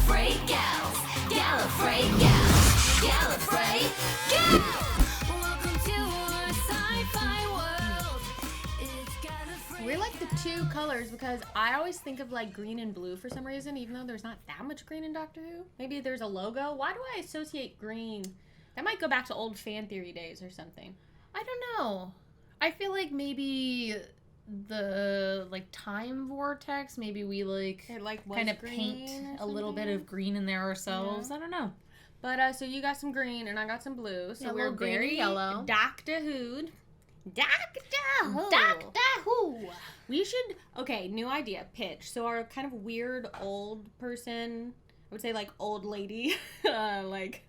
Gallifrey gals. Gallifrey gals. Gallifrey gals. Welcome to our sci-fi world. It's Gallifrey. We're like the two colors because I always think of like green and blue for some reason, even though there's not that much green in Doctor Who. Maybe there's a logo. Why do I associate green? That might go back to old fan theory days or something. I don't know. I feel like maybe the like time vortex, maybe we like kind of paint a little bit of green in there ourselves. Yeah. I don't know. But so you got some green and I got some blue. So yeah, we're green very and yellow. Doctor Who. Doctor Who. Doctor Who. We should, okay, new idea, pitch. So our kind of weird old person, I would say like old lady, like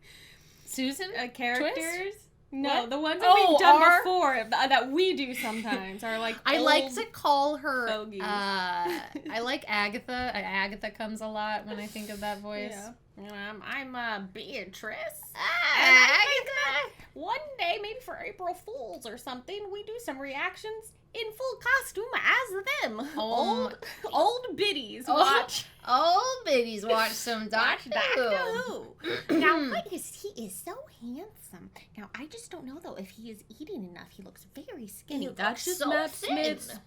Susan characters. Twist? No, what? the ones that we've done before, that we do sometimes, are like I like to call her, fogies. I like Agatha. Agatha comes a lot when I think of that voice. Yeah. I'm Beatrice. Agatha. One day, maybe for April Fools or something, we do some reactions in full costume as them. Old biddies watch. Old biddies watch some Doctor Who. Now, he is so handsome. Now, I just don't know, though, if he is eating enough. He looks very skinny. That's just so Matt thin. Smith's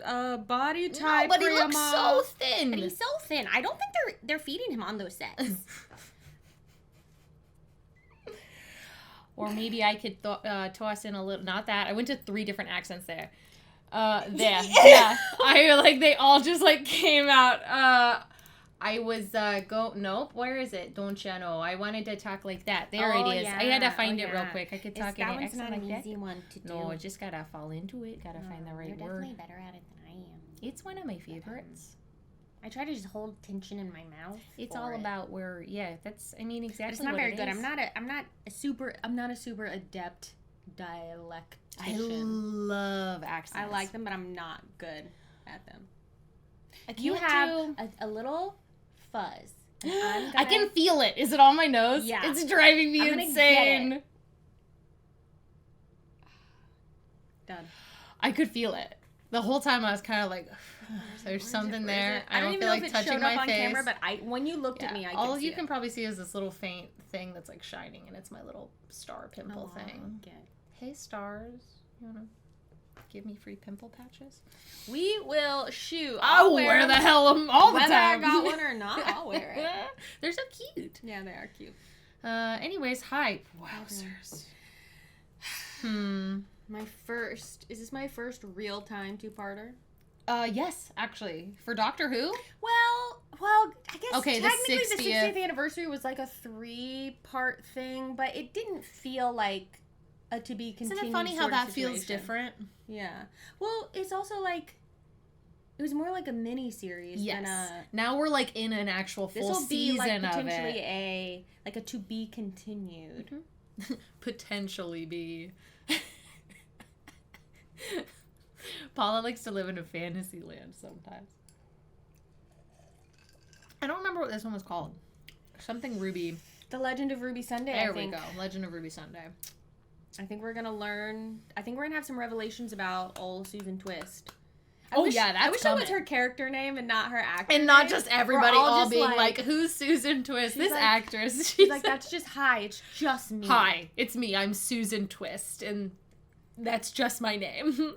body type. No, but he looks so thin. And he's so thin. I don't think they're feeding him on those sets. Or maybe I could toss in a little, not that. I went to 3 different accents there. Yeah. They all just, like, came out. I was, nope, where is it? Don't you know? I wanted to talk like that. There it is. Yeah. I had to find it real quick. I could talk in an accent not like an that. easy one to do. No, just gotta fall into it. Gotta find the right You're word. definitely better at it than I am. It's one of my favorites. I try to just hold tension in my mouth. It's all about where, that's, exactly it's not what very it good. is. I'm not a super adept dialectician. I love accents. I like them, but I'm not good at them. Like you have a little fuzz. I can feel it. Is it on my nose? Yeah. It's driving me insane. Get it. Done. I could feel it. The whole time I was kind of like, there's something there. I don't feel like touching my face. Camera, but when you looked at me, I could all see you it. can probably see is this little faint thing that's like shining, and it's my little star pimple thing. Hey stars, you wanna give me free pimple patches? We will shoot. I'll wear the hell all the time. Whether I got one or not, I'll wear it. They're so cute. Yeah, they are cute. Anyways, hi. Wowzers. Is this my first real-time two-parter? Yes, actually. For Doctor Who? Well, I guess okay, technically the 60th anniversary was like a 3-part thing, but it didn't feel like a to be continued. Isn't it funny how that feels different? Yeah. Well, it's also like it was more like a mini series than a. Now we're like in an actual full season like of it. Potentially a to be continued. Mm-hmm. Potentially be. Paula likes to live in a fantasy land sometimes. I don't remember what this one was called. Something Ruby. The Legend of Ruby Sunday. There we go. Legend of Ruby Sunday. I think we're gonna learn. I think we're gonna have some revelations about old Susan Twist. I wish that was her character name and not her actor and not name. just everybody all just being like, who's Susan Twist? This actress. She's like, that's just hi. It's just me. Hi, it's me. I'm Susan Twist, and that's just my name.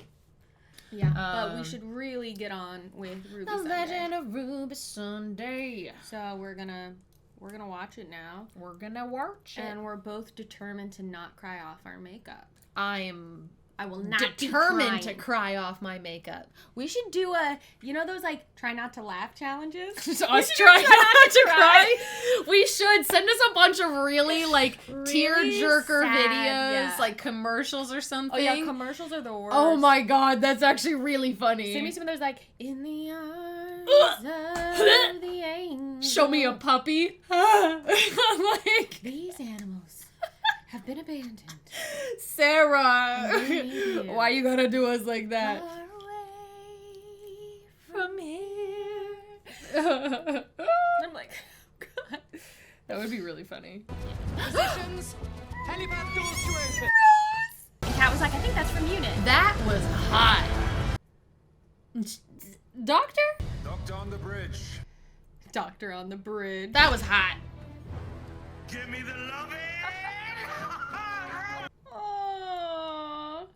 Yeah, but we should really get on with Ruby Sunday. The Legend of Ruby Sunday. So we're gonna watch it now. We're gonna watch it, and we're both determined to not cry off our makeup. I will not determined to cry off my makeup. We should do those like try not to laugh challenges. Us try not to cry. We should send us a bunch of really like tear-jerker videos, like commercials or something. Oh yeah, commercials are the worst. Oh my god, that's actually really funny. Send me some of those like in the arms of the angel. Show me a puppy. I'm like these animals have been abandoned. Sarah, why you gotta do us like that? Far away from here. I'm like, God. That would be really funny. Positions, helipad doors to open. And Kat was like, I think that's from Unit. That was hot. Doctor? Doctor on the bridge. Doctor on the bridge. That was hot. Give me the loving. Aww.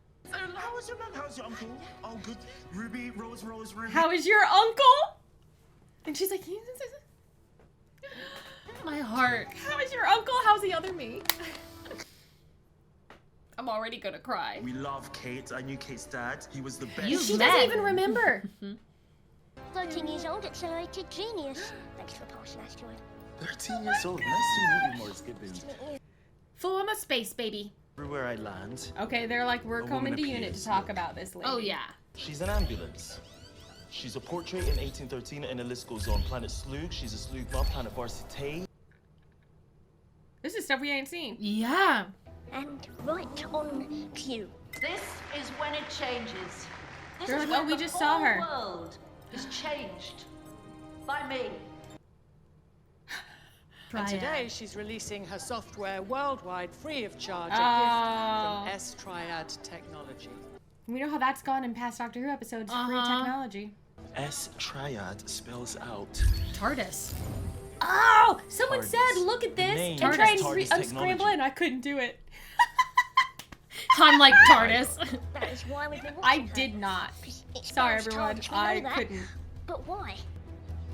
How's your mum? How's your uncle? Oh, good. Ruby, Rose, Ruby. How is your uncle? And she's like, My heart. how is your uncle? How's the other me? I'm already gonna cry. We love Kate. I knew Kate's dad. He was the best. You She met. doesn't even remember. 13 years old, accelerated genius. Thanks for passing, asteroid. 13 years old. Nice to meet you, Morris Gibbons. Full of space, baby. Everywhere I land, Okay, they're like, we're A coming woman to unit to appears. talk about this lady. Oh yeah. she's an ambulance. She's a portrait in 1813, and the list goes on. Planet Slug, she's a Slug mom. Planet Varsity. This is stuff we ain't seen. Yeah. And right on cue. This is when it changes. This They're is like, when oh, we the just saw whole her. world is changed by me. And today she's releasing her software worldwide free of charge, a Oh. gift from S-Triad Technology. We know how that's gone in past Doctor Who episodes. Free technology. S Triad spells out. TARDIS. Oh! Someone TARDIS. said, look at The this, name and is try and TARDIS unscramble it, technology. and I couldn't do it. I'm like TARDIS. That is why we've been I watching her. did not. It Sorry, spells everyone. TARDIS, we know I that. couldn't. But why?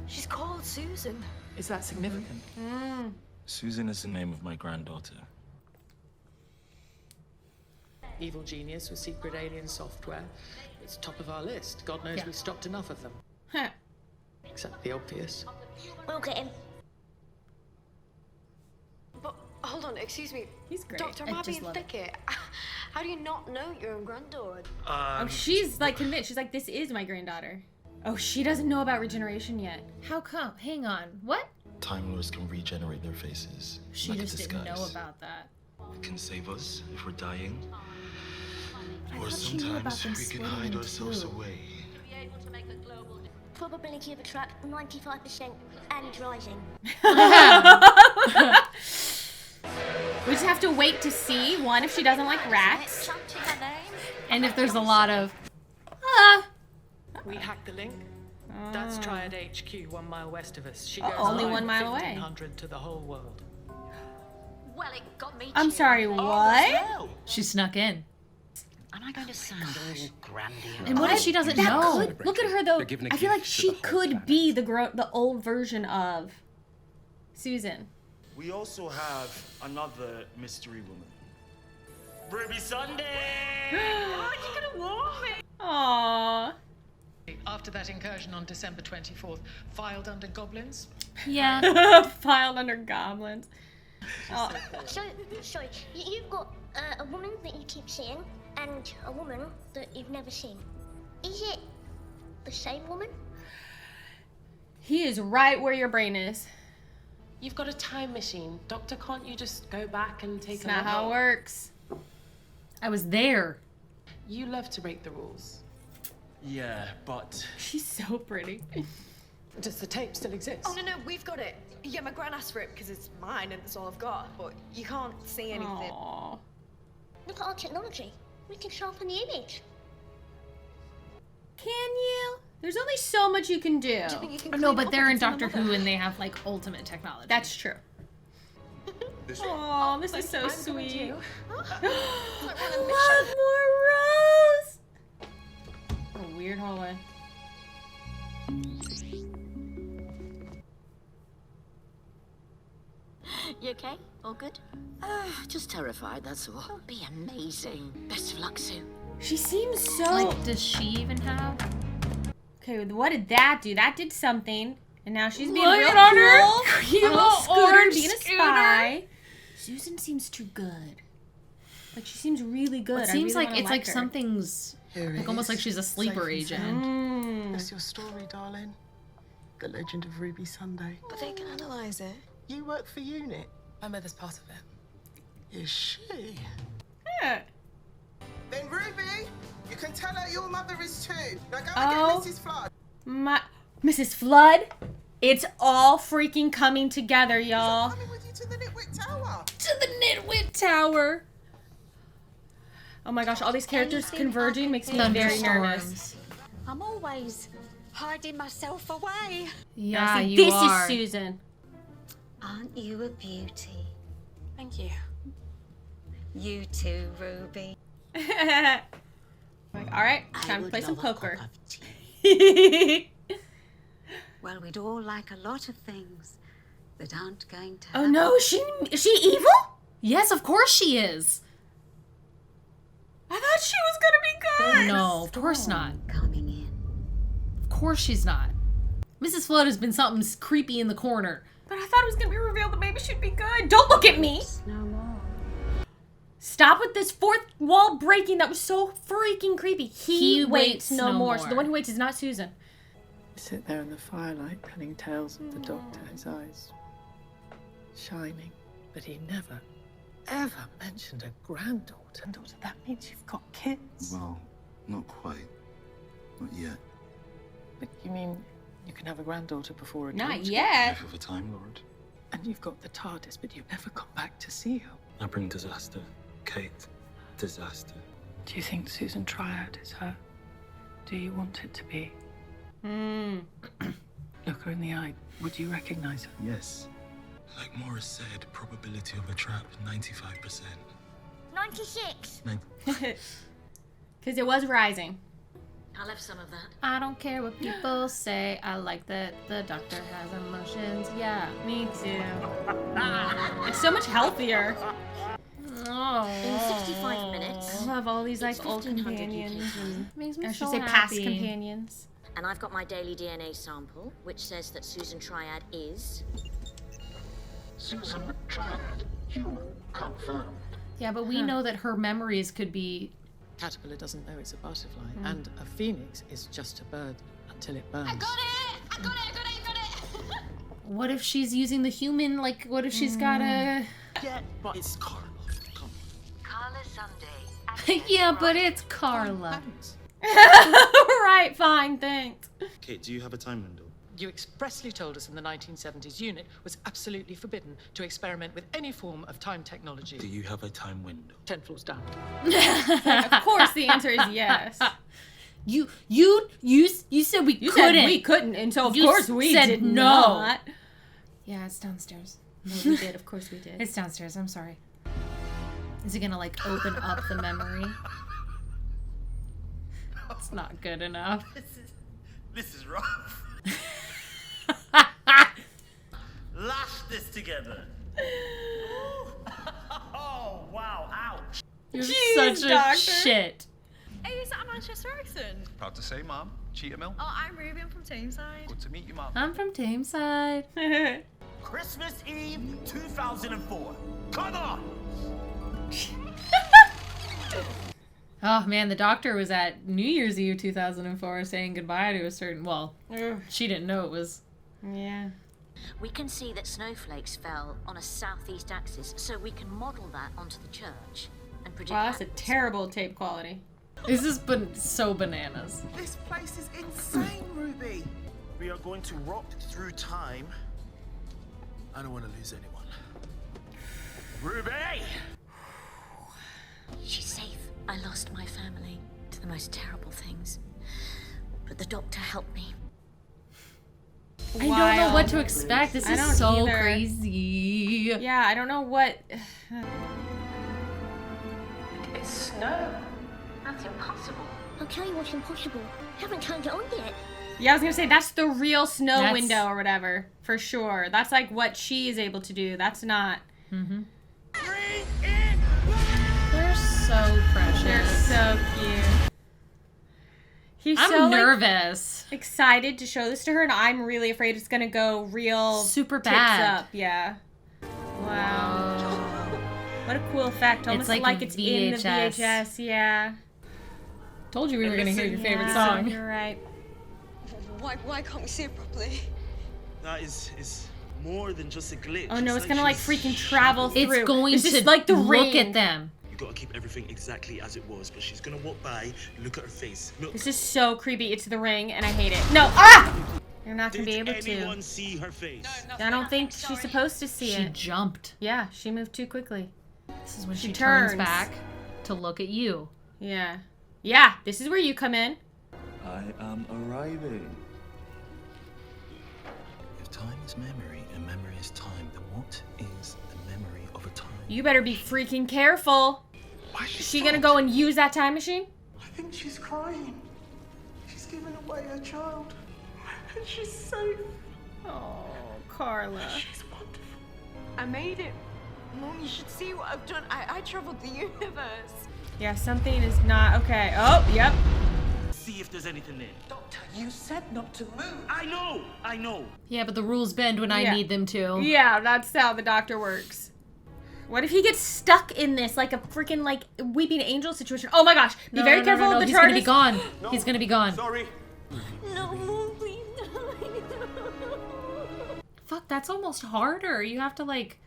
She's called Susan. Is that significant? Susan is the name of my granddaughter. Evil genius with secret alien software. It's top of our list. God knows Yeah. we've stopped enough of them. Huh. Except the obvious. We'll get him. But hold on, excuse me. He's great. Dr. I Marby just and love it. Thicket. How do you not know your own granddaughter? Oh, she's like convinced. She's like, this is my granddaughter. Oh, she doesn't know about regeneration yet. How come? Hang on. What? Time Lords can regenerate their faces. She like a just didn't know disguise. about that. It can save us if we're dying. I Or thought she knew about sometimes them we can splitting hide in ourselves two. away. Probability of a trap, 95% and rising. We just have to wait to see, one, if she doesn't like rats. And if there's a lot of We hacked the link. That's Triad HQ, 1 mile west of us. She goes Only live 1 at mile away. 1500 to the whole world. Well, it got me. I'm sorry, what? she snuck in. Am I going to sound all grandiose? And what if she doesn't That know? could, look at her though. They're giving a I feel like gift to she the whole could planet. be the old version of Susan. We also have another mystery woman. Ruby Sunday! Oh, you're gonna warn me. Aww. After that incursion on December 24th, filed under goblins. Yeah. Filed under goblins. Oh. So, sorry, you've got a woman that you keep seeing and a woman that you've never seen. Is it the same woman? He is right where your brain is. You've got a time machine. Doctor, can't you just go back and take It's a not look? how it works. I was there. You love to break the rules. Yeah, but She's so pretty. Does the tape still exist? Oh no, we've got it. Yeah, my gran asked for it because it's mine and it's all I've got. But you can't see anything. Aww. Look at our technology. We can sharpen the image. Can you? There's only so much you can do. Do you think you can No, clean but up they're in if it's Doctor another? Who and they have like ultimate technology. That's true. Oh, this is so I'm going sweet. to. Love more Rose. What a weird hallway. You okay? All good? Just terrified, that's all. It'll be amazing. Best of luck, Sue. She seems so. Like, does she even have? Okay, what did that do? That did something, and now she's being Look real at her cool. cute A little little scooter, orange being a scooter. spy. Susan seems too good. Like she seems really good. It I seems really like wanna it's like her. something's like almost like she's a sleeper agent. Mm. What's your story, darling? The legend of Ruby Sunday. But they can analyze it. You work for UNIT. My mother's part of it. Is she? Yeah. Then Ruby, you can tell her your mother is too. Now go Oh. and get Mrs. Flood. Mrs. Flood. It's all freaking coming together, y'all. Coming with you to the Nitwit Tower. To the Nitwit Tower. Oh my gosh, all these characters converging makes me very nervous. I'm always hiding myself away. Yeah, See, you this are. is Susan. Aren't you a beauty? Thank you. You too, Ruby. Like, all right, time to play some poker. Well, we'd all like a lot of things that aren't going to Oh happen. no, is she evil? Yes, of course she is. I thought she was gonna be good. No, of course not. Coming in. Of course she's not. Mrs. Flood has been something creepy in the corner. But I thought it was gonna be revealed that maybe she'd be good. Don't look at me. No more. Stop with this fourth wall breaking. That was so freaking creepy. He waits no more. So the more. one who waits is not Susan. Sit there in the firelight telling tales of the doctor, his eyes shining. But he never, ever mentioned a granddaughter. And daughter, that means you've got kids. Well, not quite. Not yet. But you mean you can have a granddaughter before a Not daughter? yet. Life of a Time Lord. And you've got the TARDIS, but you've never come back to see her. I bring disaster. Kate. Disaster. Do you think Susan Triad is her? Do you want it to be? Look her in the eye. Would you recognize her? Yes. Like Morris said, probability of a trap, 95%. 96. Because it was rising. I'll have some of that. I don't care what people say. I like that the doctor has emotions. Yeah. Me too. It's so much healthier. Oh. In 65 minutes. I love all these like It's old 1500 companions. UK. And, Makes me I should so say past happy. companions. And I've got my daily DNA sample, which says that Susan Triad is... Susan Triad. Human. Confirmed. Yeah, but we know that her memories could be... Caterpillar doesn't know it's a butterfly, and a phoenix is just a bird until it burns. I got it! What if she's using the human, like, what if she's got a... Yeah, but it's Carla. Come. Carla Sunday. Yeah, but it's Carla. Right, fine, thanks. Kate, do you have a time window? You expressly told us in the 1970s unit was absolutely forbidden to experiment with any form of time technology. Do you have a time window? 10 floors down. Of course, the answer is yes. You said we You couldn't. said we couldn't, and so of You course we said did no. not. Yeah, it's downstairs. No, we did. Of course we did. It's downstairs. I'm sorry. Is it gonna like open up the memory? It's not good enough. This is rough. Lash this together. Oh, wow, ouch. You're Jeez, such a doctor. shit. Hey, is that a Manchester accent? Proud to say, Mom. Cheetah Mill. Oh, I'm Ruby. I'm from Tameside. Good to meet you, Mom. I'm from Tameside. Christmas Eve 2004. Come on! Oh man, the doctor was at New Year's Eve 2004 saying goodbye to a certain, well, she didn't know it was. Yeah. We can see that snowflakes fell on a southeast axis, so we can model that onto the church and predict Wow, that's a patterns. terrible tape quality. This is so bananas. This place is insane, Ruby. We are going to rock through time. I don't want to lose anyone. Ruby! She's safe. I lost my family to the most terrible things. But the doctor helped me. I don't know what to expect. This I is don't so either. crazy. Yeah, I don't know what. It's snow. That's impossible. I'll tell you what's impossible. Haven't turned it on yet. Yeah, I was gonna say that's the real snow That's- window or whatever, for sure. That's like what she is able to do. That's not. Mm-hmm. They're so precious. They're so cute. He's I'm so nervous. Like, excited to show this to her, and I'm really afraid it's gonna go real Super tits bad. up. Yeah. Wow. What a cool effect. Almost like it's in the VHS. VHS. Yeah. Told you we were gonna hear your favorite Yeah, song. You're right. Why can't we see it properly? That is more than just a glitch. Oh no, it's gonna like freaking travel through. It's going It's to just like the look ring. at them. You gotta keep everything exactly as it was, but she's gonna walk by, look at her face. Look. This is so creepy. It's the ring, and I hate it. No, ah! You're not gonna be able Did to. anyone see her face? I don't think she's supposed to see She it. jumped. Yeah, she moved too quickly. This is when She she turns turns. back to look at you. Yeah. Yeah, this is where you come in. I am arriving. If If time is memory and memory is time, then what is the memory of a time? You better be freaking careful. Is she gonna go and use that time machine? I think she's crying. She's given away her child. And she's safe. Oh, Carla. She's wonderful. I made it. Mom, you should see what I've done. I traveled the universe. Yeah, something is not okay. Oh, yep. See if there's anything there. Doctor, you said not to move. I know. Yeah, but the rules bend when I need them to. Yeah, that's how the doctor works. What if he gets stuck in this, like a freaking, like, weeping angel situation? Oh my gosh, be very careful with the He's TARDIS. gonna be gone. No. He's gonna be gone. Sorry. No, Mom, please. Fuck, that's almost harder. You have to, like...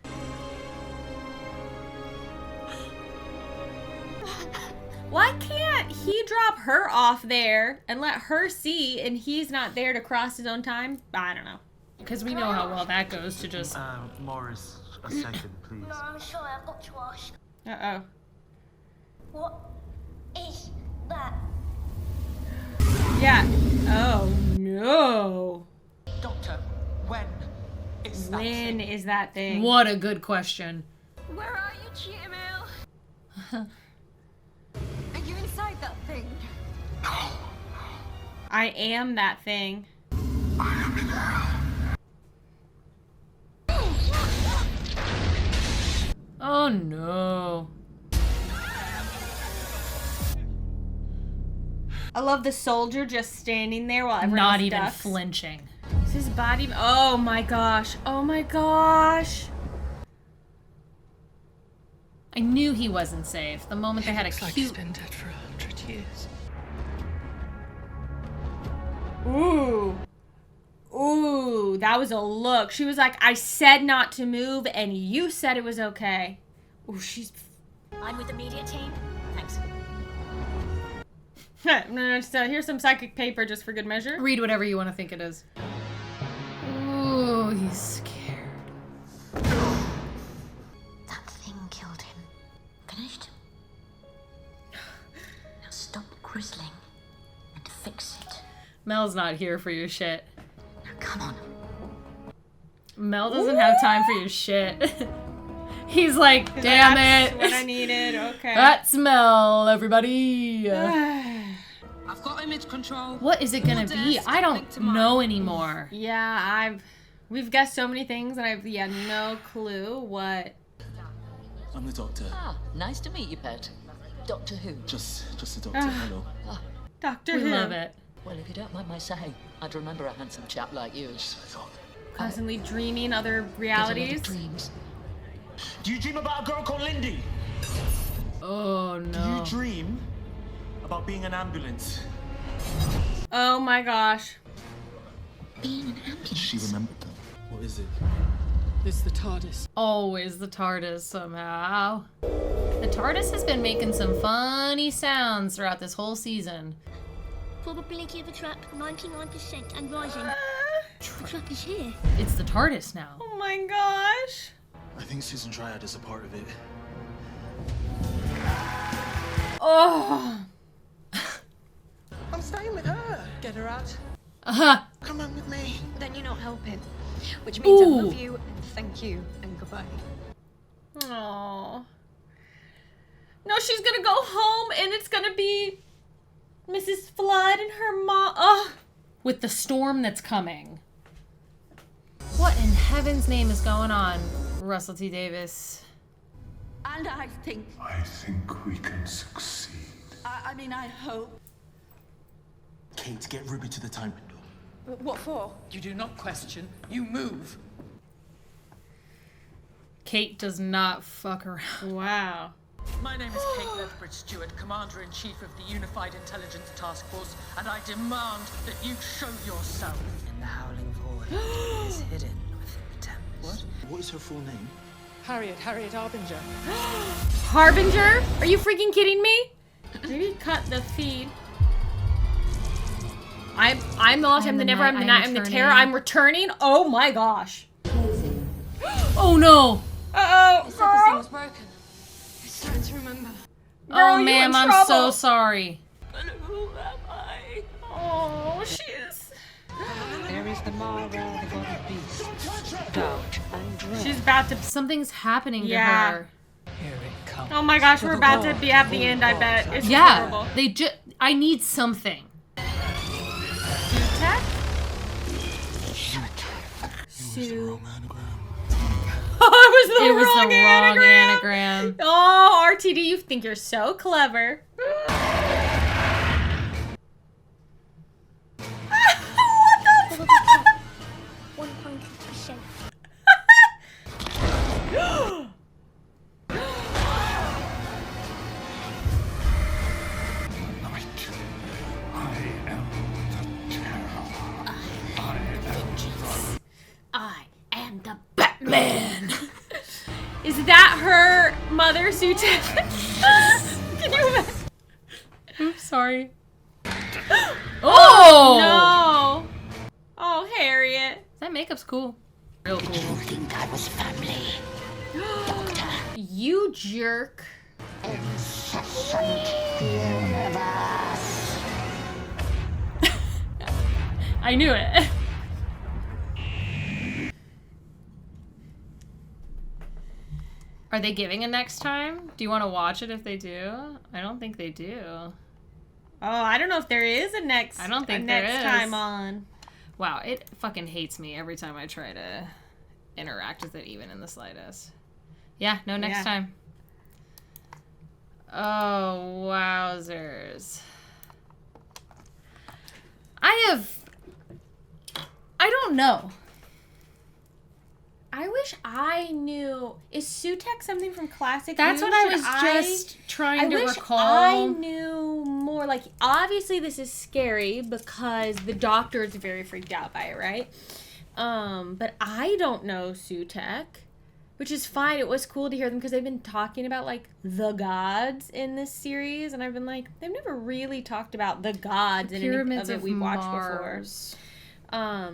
Why can't he drop her off there and let her see and he's not there to cross his own time? I don't know. Because we know how well that goes to just... Morris, a second, please. No, I'm sorry, I've got to ask. Uh-oh. What is that? Yeah. Oh, no. Doctor, when is that When is that thing? What a good question. Where are you, Cheetah? Are you inside that thing? I am that thing. Oh no. I love the soldier just standing there while everyone Not else even ducks. flinching. Is his body... Oh my gosh. Oh my gosh. I knew he wasn't safe. The moment they had a Looks like cute... he's been dead for 100 years. Ooh. Ooh, that was a look. She was like, I said not to move and you said it was okay. Ooh, she's... I'm with the media team. Thanks. Here's some psychic paper just for good measure. Read whatever you want to think it is. Ooh, he's scared. That thing killed him. Finished. Now stop grizzling and fix it. Mel's not here for your shit. Now come on. Mel doesn't have time for your shit. He's like, damn That's it. what I needed. Okay. That's Mel, everybody. I've got image control. What is it gonna be? I don't know anymore. Yeah, we've guessed so many things and I've no clue what. I'm the doctor. Ah, nice to meet you, pet. Doctor Who? Just the doctor. Hello. Doctor We Who. love it. Well, if you don't mind my saying, I'd remember a handsome chap like you. Constantly dreaming other realities. Dreams. Do you dream about a girl called Lindy? Oh Do no. you dream about being an ambulance? Oh my gosh. Being an ambulance. She remembered them. What is it? It's the TARDIS. Always the TARDIS somehow. The TARDIS has been making some funny sounds throughout this whole season. Probability of a trap, 99% and rising. The trap is here. It's the TARDIS now. Oh my gosh. I think Susan Triad is a part of it. Oh. I'm staying with her. Get her out. Uh-huh. Come on with me. Then you're not helping. Which means I Ooh. love you and thank you and goodbye. Aww. No, she's gonna go home and it's gonna be Mrs. Flood and her mom. Ugh. With the storm that's coming. What in heaven's name is going on, Russell T. Davis? And I think we can succeed. I mean, I hope. Kate, get Ruby to the time window. What for? You do not question, you move. Kate does not fuck around. Wow. My name is Kate Lethbridge Stewart, Commander-in-Chief of the Unified Intelligence Task Force, and I demand that you show yourself. In the Howling Void is hidden within the tempest. What is her full name? Harriet Harbinger. Harbinger? Are you freaking kidding me? Maybe cut the feed. I'm the lost, I'm the never, I'm the night, I'm the terror, I'm returning. Oh my gosh. Oh no. Uh-oh, It said the thing girl. was broken. I started to remember. Girl, Oh you ma'am, in I'm trouble. so sorry. But who am I? Oh, she is. There is the Mara, the god of beasts. Doubt and dread. She's about to. Something's happening to Yeah. her. Here it comes. Oh my gosh, we're about to be at the end, I bet. It's Yeah. horrible. I need something. Tech? Sue. Oh, it was the wrong anagram. Oh, RTD, you think you're so clever. What the fuck? 100%. I am the Batman. Is that her mother, Sue Tech? Can you imagine? Oops, sorry. Oh no! Oh, Harriet. That makeup's cool. Real cool. You think I was family? Doctor. You jerk. Incessant universe. I knew it. Are they giving a next time? Do you want to watch it if they do? I don't think they do. Oh, I don't know if there is a next. I don't think next there is. time on. Wow, it fucking hates me every time I try to interact with it, even in the slightest. Yeah, no, next time. Oh, wowzers. I don't know. I wish I knew. Is Sutek something from Classic? That's Who? what I Should was just trying to wish recall. I knew more. Like, obviously, this is scary because the doctor is very freaked out by it, right? But I don't know Sutek, which is fine. It was cool to hear them because they've been talking about like the gods in this series, and I've been like, they've never really talked about the gods in any Pyramids of it of we watched Mars. before.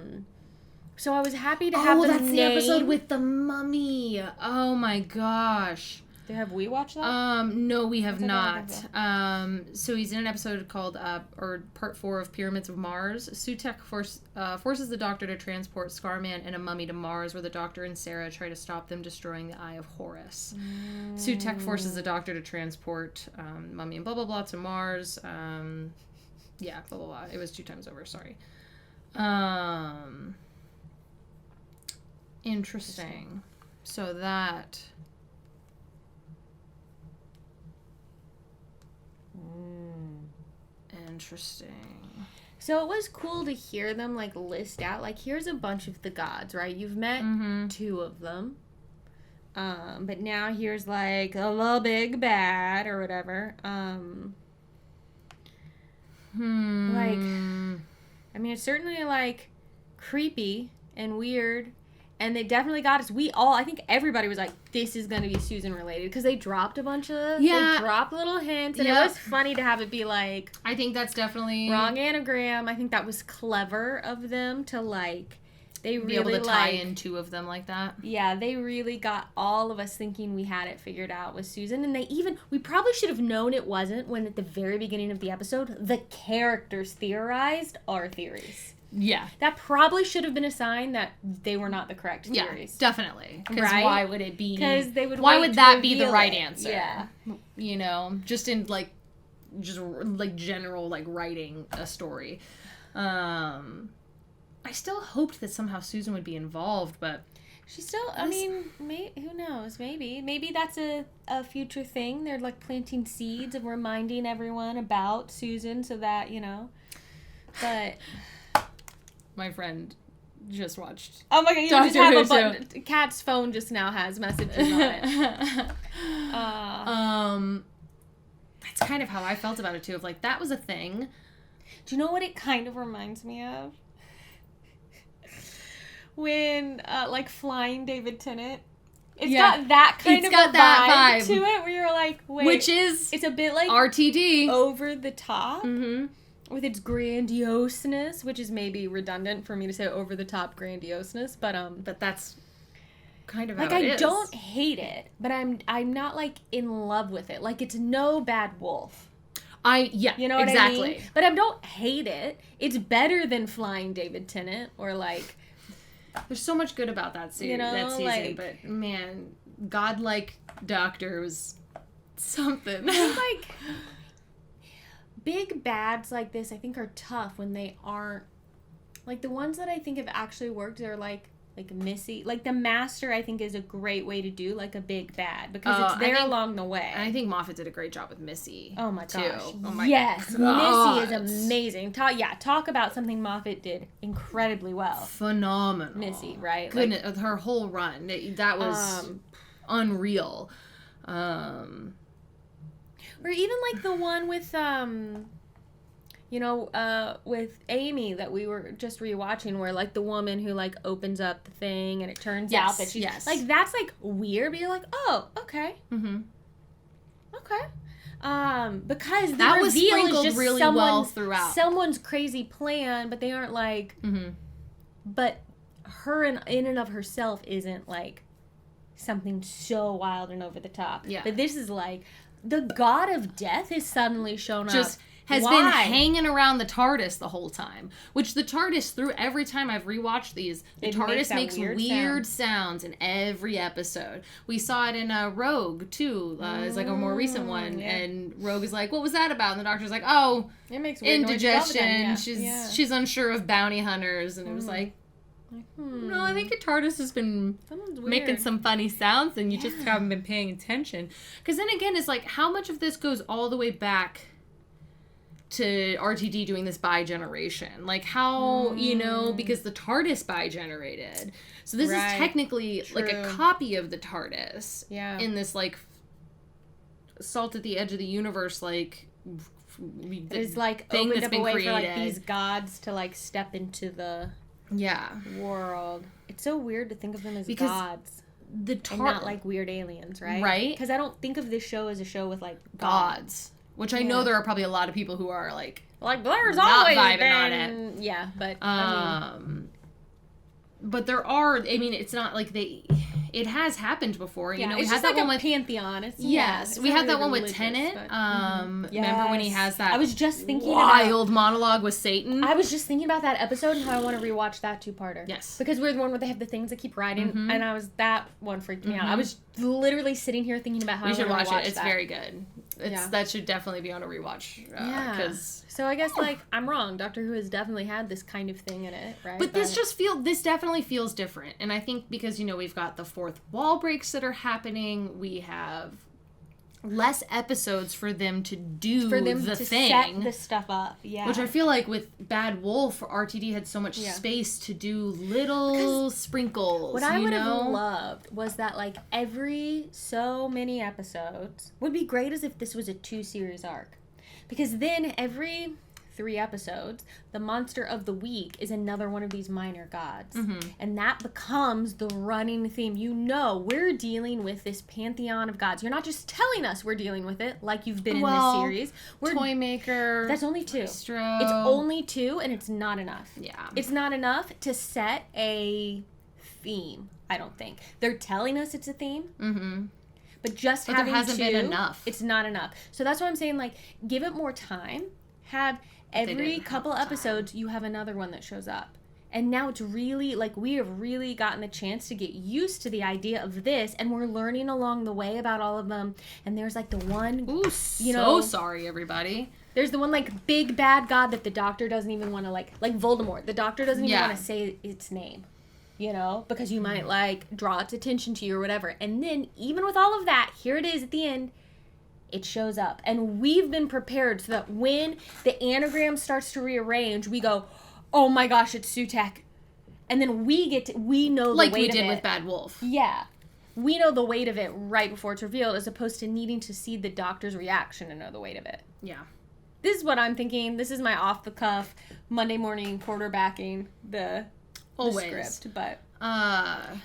So I was happy to have them that's the episode name- with the mummy. Oh my gosh. Have we watched that? No, we have What's that not. So he's in an episode called, or part 4 of Pyramids of Mars. Sutek forces the Doctor to transport Scarman and a mummy to Mars, where the Doctor and Sarah try to stop them destroying the Eye of Horus. Sutek forces the Doctor to transport mummy and blah blah blah to Mars. Yeah, blah blah blah. It was 2 times over. Sorry. Interesting. So that. Interesting. So it was cool to hear them like list out, like, here's a bunch of the gods, right? You've met 2 of them. But now here's like a little big bad or whatever. Like, I mean, it's certainly like creepy and weird. And they definitely got us. I think everybody was like, this is going to be Susan related. Because they dropped a bunch of, they dropped little hints. And it was funny to have it be like, I think that's definitely wrong anagram. I think that was clever of them to like, they be really able to tie like, in 2 of them like that. Yeah, they really got all of us thinking we had it figured out with Susan. And we probably should have known it wasn't when at the very beginning of the episode, the characters theorized our theories. Yeah. That probably should have been a sign that they were not the correct theories. Yeah, definitely. Because Right? why would it be? Because they would. Why wait would to that be the reveal right it. answer? Yeah. You know, just in like, just like general like writing a story. I still hoped that somehow Susan would be involved, but She still. I mean, who knows? Maybe that's a future thing. They're like planting seeds of reminding everyone about Susan, so that But. My friend just watched. Oh my god! You Doctor just have Who, a button. Kat's phone just now has messages on it. That's kind of how I felt about it too. Of like that was a thing. Do you know what it kind of reminds me of? When like Flying David Tennant. It's got that kind of a vibe to it, where you're like, wait, which is it's a bit like RTD, over the top. With its grandioseness, which is maybe redundant for me to say over the top grandioseness, but that's kind of like how it I is. don't hate it, but I'm not like in love with it. Like it's no Bad Wolf. You know what I mean? But I don't hate it. It's better than Flying David Tennant or like There's so much good about that series, that season, like, but man, godlike Doctor was something. Like, big bads like this, I think, are tough when they aren't, like, the ones that I think have actually worked are like Missy. Like, the Master, I think, is a great way to do, like, a big bad, because it's there along the way. And I think Moffat did a great job with Missy. Oh my gosh. Too. Oh my yes. God. Missy is amazing. Talk about something Moffat did incredibly well. Phenomenal. Missy, right? Goodness, like, her whole run. That was unreal. Or even, like, the one with, with Amy that we were just rewatching, where, like, the woman who, like, opens up the thing and it turns out that she's, like, that's, like, weird, but you're like, oh, okay. Mm-hmm. Okay. Because that the was reveal sprinkled is just really well throughout. Someone's crazy plan, but they aren't, like, but her in and of herself isn't, like, something so wild and over the top. Yeah. But this is, like, the god of death is suddenly shown up. Has been hanging around the TARDIS the whole time. Which the TARDIS, through every time I've rewatched these, the TARDIS makes weird sounds in every episode. We saw it in Rogue, too. It's like a more recent one. Yeah. And Rogue is like, what was that about? And the Doctor's like, oh, it makes weird indigestion. She's unsure of bounty hunters. And it was like, no, I think your TARDIS has been making some funny sounds and you just haven't been paying attention. Because then again, it's like, how much of this goes all the way back to RTD doing this bi-generation? Like, how, because the TARDIS bi-generated. So this is technically like a copy of the TARDIS. Yeah. In this, like, salt at the edge of the universe, like, it's like opened up a way for, like, these gods to, like, step into the world. It's so weird to think of them as gods. And not like weird aliens, right? Right. Because I don't think of this show as a show with, like, gods. Which I know there are probably a lot of people who are, like there's not always vibing been, on it. Yeah, but but there are. I mean, it's not like it has happened before. Yeah, we it's had just that like one a with pantheon. It's, we had that one with Tenet. Remember when he has that? I was just thinking wild monologue with Satan. I was just thinking about that episode and how I want to rewatch that two-parter. Yes, because we're the one where they have the things that keep riding, and that one freaked me out. I was literally sitting here thinking about how I should watch it. It's very good. That should definitely be on a rewatch. So I guess, like, I'm wrong. Doctor Who has definitely had this kind of thing in it, right? But this definitely feels different. And I think because, we've got the fourth wall breaks that are happening. We have less episodes for them to do the thing. Set the stuff up, Which I feel like with Bad Wolf, RTD had so much space to do little sprinkles. What I would have loved was that, like, every so many episodes would be great as if this was a 2-series arc. Because then every 3 episodes, the monster of the week is another one of these minor gods. And that becomes the running theme. We're dealing with this pantheon of gods. You're not just telling us we're dealing with it like you've been in this series. Toymaker. That's only 2. Maestro. It's only 2, and it's not enough. Yeah. It's not enough to set a theme, I don't think. They're telling us it's a theme. But having there hasn't been enough. It's not enough. So that's why I'm saying, like, give it more time. Have every couple episodes, you have another one that shows up. And now it's really, like, we have really gotten the chance to get used to the idea of this, and we're learning along the way about all of them. And there's, like, the one, so sorry, everybody. There's the one, like, big bad god that the Doctor doesn't even want to, like Voldemort. The Doctor doesn't even want to say its name. Because you might, like, draw its attention to you or whatever. And then, even with all of that, here it is at the end. It shows up. And we've been prepared so that when the anagram starts to rearrange, we go, oh my gosh, it's Sutek. And then we know the weight of it. Like we did with Bad Wolf. Yeah. We know the weight of it right before it's revealed, as opposed to needing to see the Doctor's reaction and know the weight of it. Yeah. This is what I'm thinking. This is my off-the-cuff, Monday morning quarterbacking the script, but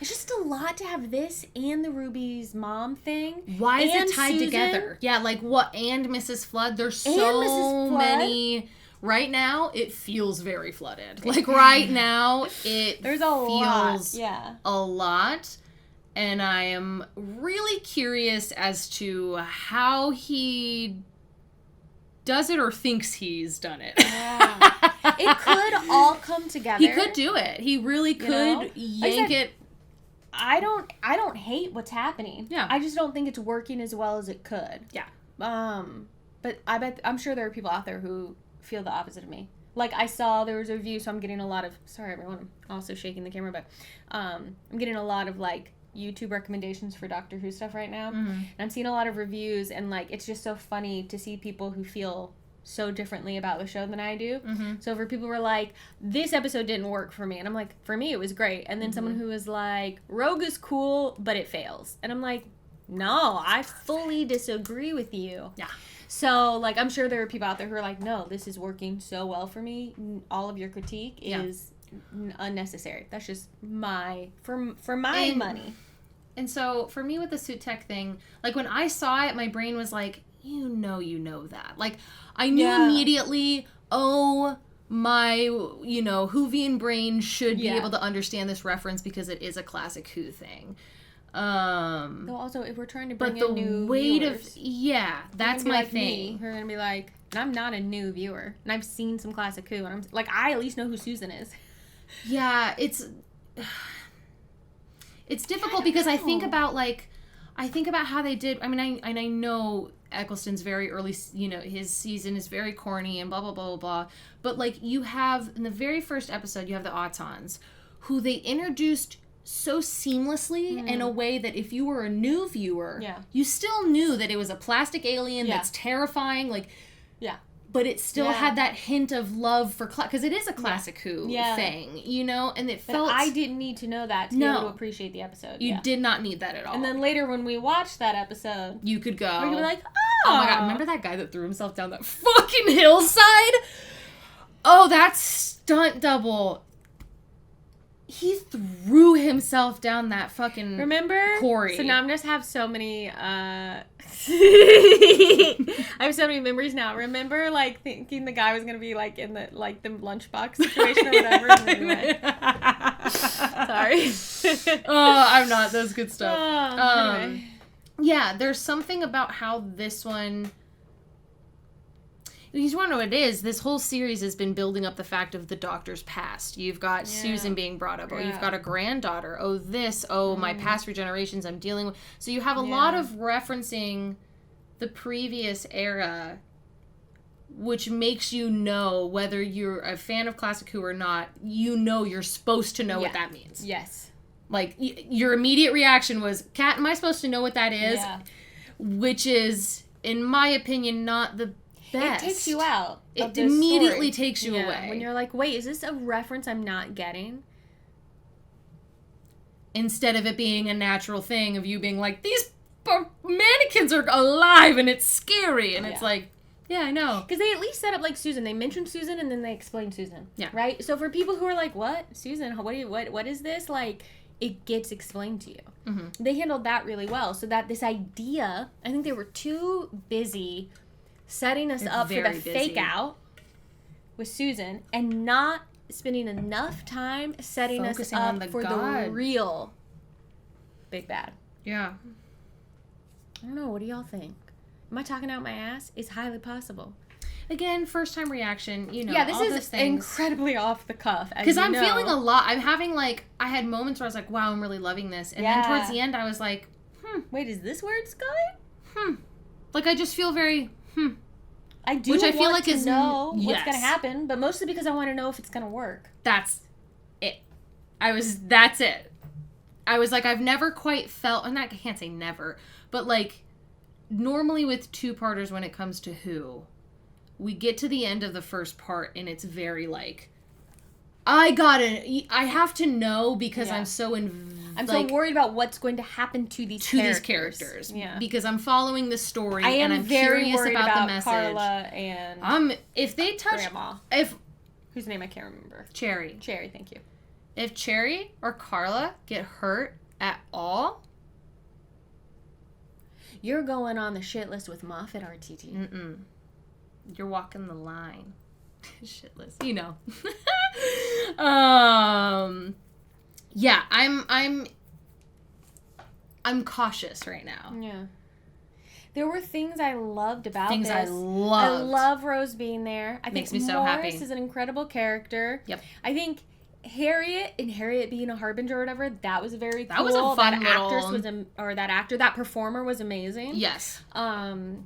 it's just a lot to have this and the Ruby's mom thing. Why is it tied together? Yeah, like what? And Mrs. Flood. There's so many. Right now, it feels very flooded. Like right now, there's a lot. Yeah, a lot. And I am really curious as to how he does it or thinks he's done it. Yeah. It could all come together. He could do it. He really could yank it. I don't hate what's happening. Yeah. I just don't think it's working as well as it could. Yeah. But I'm sure there are people out there who feel the opposite of me. Like, I saw there was a review, so I'm getting a lot of, sorry everyone, I'm also shaking the camera, but I'm getting a lot of, like, YouTube recommendations for Doctor Who stuff right now. Mm-hmm. And I'm seeing a lot of reviews, and, like, it's just so funny to see people who feel so differently about the show than I do. Mm-hmm. So for people who were like, this episode didn't work for me, and I'm like, for me it was great. And then someone who was like, Rogue is cool, but it fails. And I'm like, no, I fully disagree with you. Yeah. So, like, I'm sure there are people out there who are like, no, this is working so well for me. All of your critique is unnecessary. That's just for my money. And so, for me with the suit tech thing, like, when I saw it, my brain was like, you know that. Like, I knew immediately, oh, my, Whovian brain should be able to understand this reference because it is a classic Who thing. Though also, if we're trying to bring in new viewers, that's my thing. We're gonna be like, and I'm not a new viewer, and I've seen some classic Who, and I'm like, I at least know who Susan is. Yeah, it's difficult because I think about how they did. I mean, I know Eccleston's very early, his season is very corny and blah blah blah blah blah. But like, you have in the very first episode, you have the Autons, who they introduced so seamlessly in a way that if you were a new viewer, you still knew that it was a plastic alien that's terrifying, like, but it still had that hint of love for because it is a classic Who thing, and it felt. But I didn't need to know that to be able to appreciate the episode. You did not need that at all. And then later when we watched that episode, you could go. We could be like, oh my god, remember that guy that threw himself down that fucking hillside? Oh, that stunt double. He threw himself down that fucking quarry. So now I'm just have so many I have so many memories now. Remember, like, thinking the guy was gonna be like in the lunchbox situation or whatever. Sorry. Oh, I'm not. That's good stuff. Anyway. Yeah, there's something about how this one. You just want to know what it is. This whole series has been building up the fact of the Doctor's past. You've got Susan being brought up. Oh, you've got a granddaughter. Oh, this. Oh, my past regenerations I'm dealing with. So you have a lot of referencing the previous era, which makes you know whether you're a fan of Classic Who or not, you're supposed to know what that means. Yes. Like, your immediate reaction was, Kat, am I supposed to know what that is? Yeah. Which is, in my opinion, not the best. It takes you out. It immediately takes you away. When you're like, wait, is this a reference I'm not getting? Instead of it being a natural thing of you being like, these mannequins are alive and it's scary. And it's like, yeah, I know. Because they at least set up like Susan. They mentioned Susan and then they explained Susan. Yeah. Right? So for people who are like, what? Susan? What is this? Like, it gets explained to you. Mm-hmm. They handled that really well. So that this idea, I think they were too busy setting us up for the fake out with Susan and not spending enough time setting us up for the real big bad. Yeah. I don't know. What do y'all think? Am I talking out my ass? It's highly possible. Again, first time reaction, Yeah, this is incredibly off the cuff. Because I'm feeling a lot. I'm having I had moments where I was like, wow, I'm really loving this. And then towards the end, I was like, wait, is this where it's going? Like, I just feel very, I do Which I feel want like to is know what's going to happen, but mostly because I want to know if it's going to work. That's it. That's it. I was like, I've never quite felt, I can't say never, but like, normally with two-parters when it comes to Who, we get to the end of the first part and it's very like, I have to know because I'm so so worried about what's going to happen to these characters. Yeah. Because I'm following the story and I'm very curious worried about the message. Carla and if they touch Grandma. Whose name I can't remember. Cherry, thank you. If Cherry or Carla get hurt at all, you're going on the shit list with Moffat RTT. You're walking the line. Shit list, Yeah, I'm cautious right now. Yeah. There were things I loved about Things this. I loved. I love Rose being there. I Makes think me so Morris happy. is an incredible character. Yep. I think Harriet being a harbinger or whatever, that was very cool. That was a fun that actress little... was that performer was amazing. Yes. And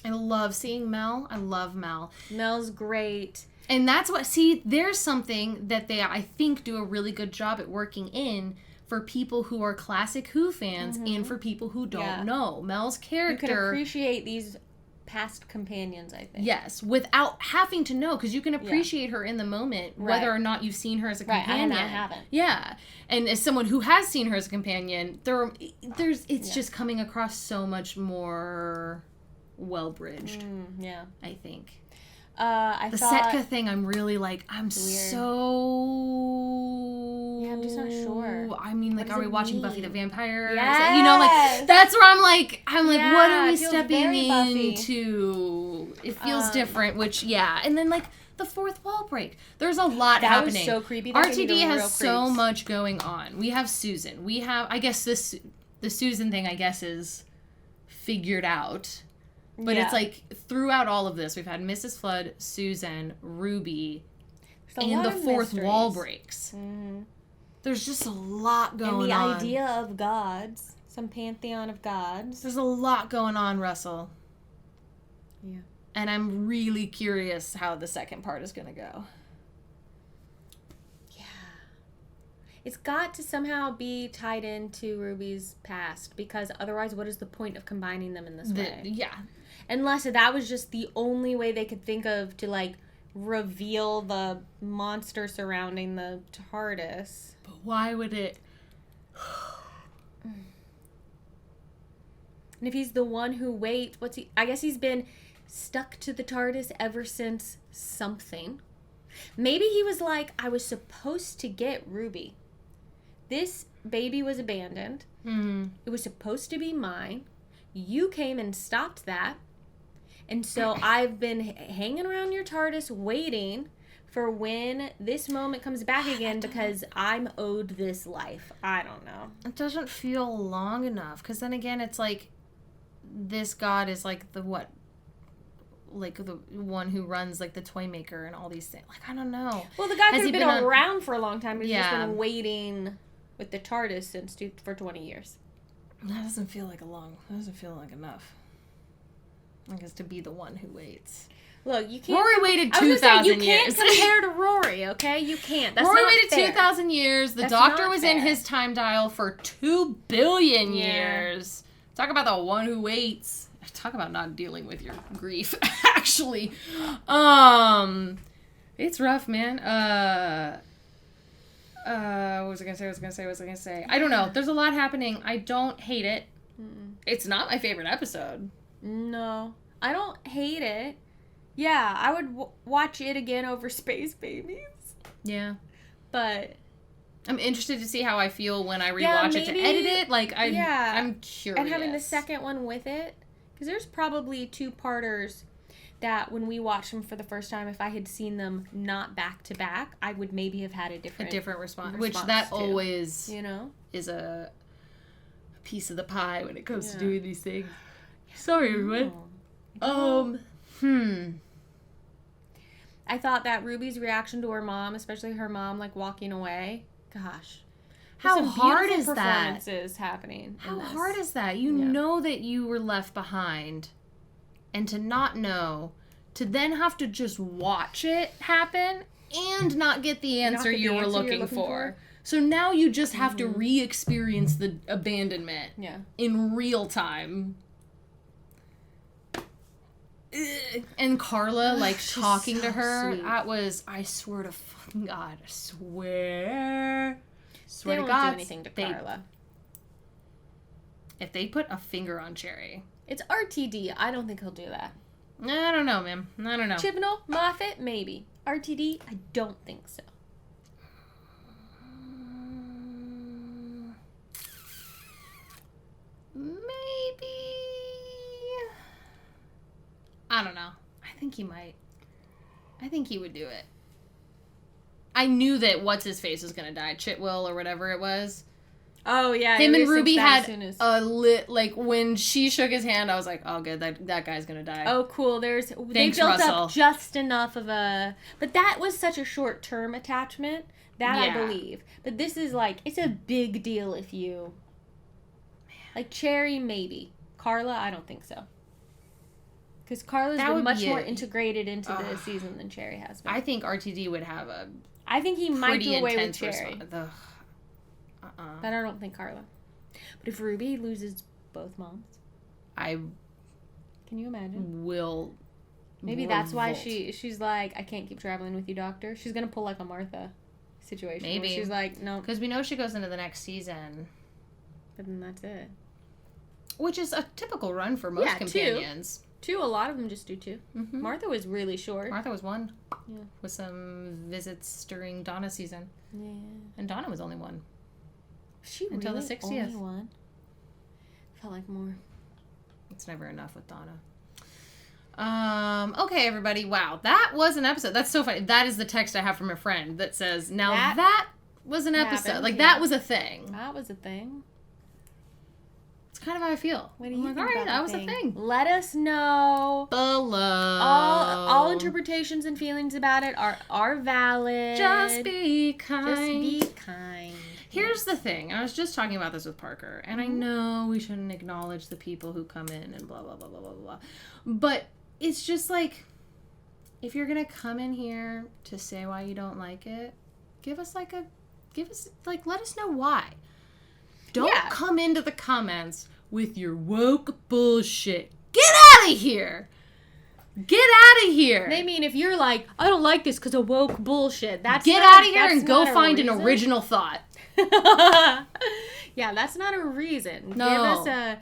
I love seeing Mel. I love Mel. Mel's great. And that's what, see, there's something that they, I think, do a really good job at working in for people who are classic Who fans and for people who don't know. Mel's character... You can appreciate these past companions, I think. Yes, without having to know, because you can appreciate her in the moment, whether or not you've seen her as a companion. Right, and I haven't. Yeah, and as someone who has seen her as a companion, it's just coming across so much more well-bridged. I think. The Setka thing, I'm really like, I'm so... Yeah, I'm just not sure. I mean, like, are we watching Buffy the Vampire? Yes. You know, like, that's where I'm like, Yeah, what are we it feels stepping very Buffy. into? It feels different, which, and then, like, the fourth wall break. There's a lot that happening. Was so creepy. That gave me RTD the has real so creeps. much going on. We have Susan. We have, I guess, the Susan thing, I guess, is figured out. But it's like, throughout all of this, we've had Mrs. Flood, Susan, Ruby, and the fourth wall breaks. There's just a lot going on. And the idea of gods. Some pantheon of gods. There's a lot going on, Russell. Yeah. And I'm really curious how the second part is going to go. Yeah. It's got to somehow be tied into Ruby's past, because otherwise what is the point of combining them in this way? Yeah. Unless that was just the only way they could think of to, like, reveal the monster surrounding the TARDIS. But why would it... And if he's the one who I guess he's been stuck to the TARDIS ever since something. Maybe he was like, I was supposed to get Ruby. This baby was abandoned. It was supposed to be mine. You came and stopped that. And so I've been hanging around your TARDIS waiting for when this moment comes back again, because I'm owed this life. I don't know. It doesn't feel long enough, because then again, it's like, this god is like the what? Like the one who runs like the toy maker and all these things. Like, I don't know. Well, the guy could have been around for a long time, but he's just been waiting with the TARDIS for 20 years. That doesn't feel like that doesn't feel like enough. I guess to be the one who waits. Look, you can't. Rory waited 2,000 years. You can't compare to Rory, okay? You can't. That's Rory not waited fair. 2,000 years. The That's Doctor not was fair. in his time dial for 2 billion years. Talk about the one who waits. Talk about not dealing with your grief, actually. It's rough, man. What was I gonna say? I don't know. There's a lot happening. I don't hate it. It's not my favorite episode. No. I don't hate it. Yeah, I would watch it again over Space Babies. Yeah. But I'm interested to see how I feel when I rewatch it to edit it. Like, I'm curious. And having the second one with it. Because there's probably 2-parters that when we watched them for the first time, if I had seen them not back to back, I would maybe have had a different response. Which that too, always, is a piece of the pie when it comes to doing these things. Sorry, everyone. I thought that Ruby's reaction to her mom, especially her mom, like, walking away, gosh. How some hard beautiful is that? performances happening. How hard is that? You know that you were left behind, and to not know, to then have to just watch it happen and not get the answer you were looking for. So now you just have to re-experience the abandonment in real time. And Carla, like, talking to her, sweet. that was, I swear to fucking God, I swear They to don't God, do anything to Carla. If they put a finger on Cherry. It's RTD. I don't think he'll do that. I don't know, man. I don't know. Chibnall, Moffat, maybe. RTD, I don't think so. Maybe. I don't know. I think he might. I think he would do it. I knew that what's-his-face was going to die. Chitwell or whatever it was. Oh yeah, Him and Elias Ruby thinks that had as soon as- a lit, like, when she shook his hand, I was like, oh, good, that guy's gonna die. Oh, cool. They Thanks, built Russell. up just enough of a... But that was such a short-term attachment. That I Yeah. believe. But this is like, it's a big deal if you... Like, Cherry, maybe. Carla, I don't think so. Because Carla's That been would much be more it. integrated into the season than Cherry has been. I think RTD would have a I think he might pretty do away with intense Cherry. response. But I don't think Carla. But if Ruby loses both moms, I can you imagine? will. Maybe that's why revolt. she's like, I can't keep traveling with you, doctor. She's gonna pull like a Martha situation. Where Maybe. she's like, no, Because we know she goes into the next season, but then that's it. which is a typical run for most companions. Two, a lot of them just do 2. Mhm. Martha was really short. Martha was 1. Yeah. With some visits during Donna's season. Yeah. And Donna was only 1. She until really the 60th. only one? Felt like more. It's never enough with Donna. Okay, everybody. Wow, that was an episode. That's so funny. That is the text I have from a friend that says, "Now that was an episode. happened, Like yeah. that was a thing." That was a thing. It's kind of how I feel. What do you like, think all right, about that was a thing. Let us know. Below. All interpretations and feelings about it are valid. Just be kind. Just be kind. Here's the thing. I was just talking about this with Parker, and I know we shouldn't acknowledge the people who come in and blah, blah, blah, blah, blah, blah. But it's just like, if you're going to come in here to say why you don't like it, let us know why. Don't come into the comments with your woke bullshit. Get out of here. Get out of here. They mean if you're like, I don't like this because of woke bullshit. That's Get not- out of here that's and go not a find an reason. original thought. Yeah, that's not a reason. No.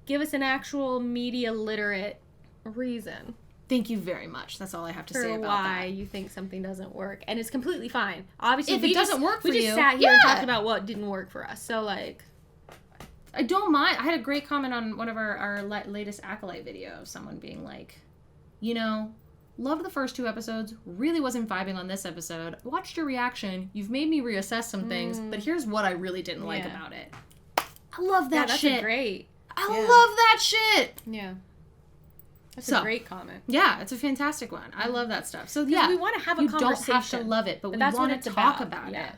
Give us an actual media literate reason. Thank you very much. That's all I have to For say about why that. you think something doesn't work, and it's completely fine. Obviously, If we it doesn't just- work we for just you, sat here and yeah. talked about what didn't work for us. So like, I don't mind. I had a great comment on one of our latest Acolyte video of someone being like, loved the first 2 episodes, really wasn't vibing on this episode. Watched your reaction. You've made me reassess some things, but here's what I really didn't like Yeah. about it. I love that yeah, that's shit. great. I love that shit. Yeah. That's So, a great comment. Yeah, it's a fantastic one. I love that stuff. So 'Cause yeah, we want to have a you conversation. don't have to love it, but we that's what want it's to talk about. about Yeah. it.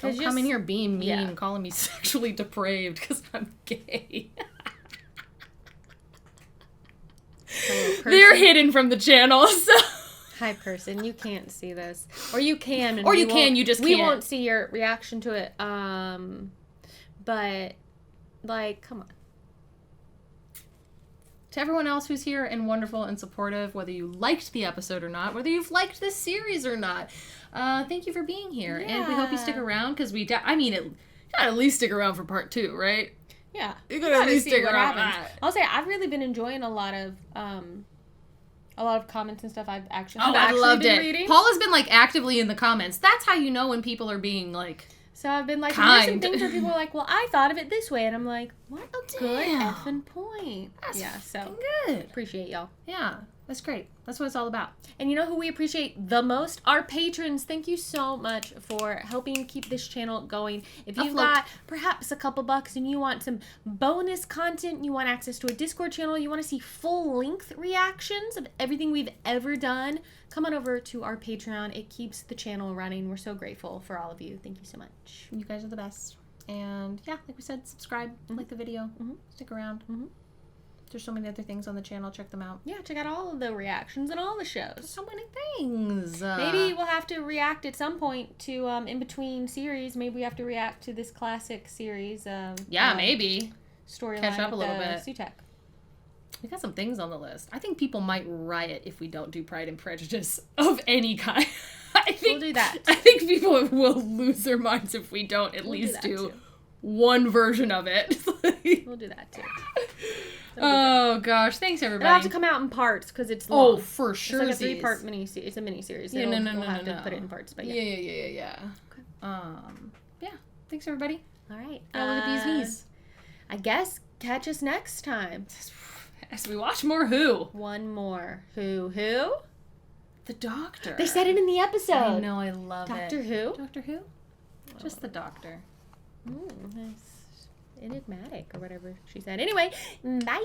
Don't come in here being mean and calling me sexually depraved because I'm gay. They're hidden from the channel, so. Hi, person. You can't see this, or you can, and Or we you can, won't- you just we can't. won't see your reaction to it. But like, come on. To everyone else who's here and wonderful and supportive, whether you liked the episode or not, whether you've liked this series or not, thank you for being here, and we hope you stick around because you gotta at least stick around for part 2, right? Yeah, You gotta at least see stick what around. happens. I'll say I've really been enjoying a lot of comments and stuff. I've actually I loved been it. reading. Paula's been like actively in the comments. That's how you know when people are being like. So I've been like, there's some kind. things where people are like, well, I thought of it this way, and I'm like, what a good damn. effing point. That's so good. Appreciate y'all. Yeah, that's great. That's what it's all about. And you know who we appreciate the most? Our patrons. Thank you so much for helping keep this channel going. If you've Afloat. got perhaps a couple bucks and you want some bonus content, you want access to a Discord channel, you want to see full-length reactions of everything we've ever done, come on over to our Patreon. It keeps the channel running. We're so grateful for all of you. Thank you so much. You guys are the best. And yeah, like we said, subscribe, like the video, stick around. There's so many other things on the channel. Check them out. Yeah, check out all of the reactions and all the shows. So many things. Maybe we'll have to react at some point to in between series. Maybe we have to react to this classic series. Maybe. Storyline. Catch up a little bit. Sutek. We got some things on the list. I think people might riot if we don't do Pride and Prejudice of any kind. We'll do that. I think people will lose their minds if we don't at We'll do least that do too. one version of it. We'll do that too. Oh gosh, thanks everybody. It'll have to come out in parts because it's Oh, long. for sure. It's like a 3-part mini series. It's a mini series. Yeah, We'll no. have to put it in parts, but yeah. Yeah. Yeah. Thanks everybody. All right. All of the bees knees. I guess catch us next time. As we watch more Who. One more. Who? The Doctor. They said it in the episode. I know, I love Doctor it. Who? Doctor Who? Just the Doctor. That's enigmatic or whatever she said. Anyway, bye.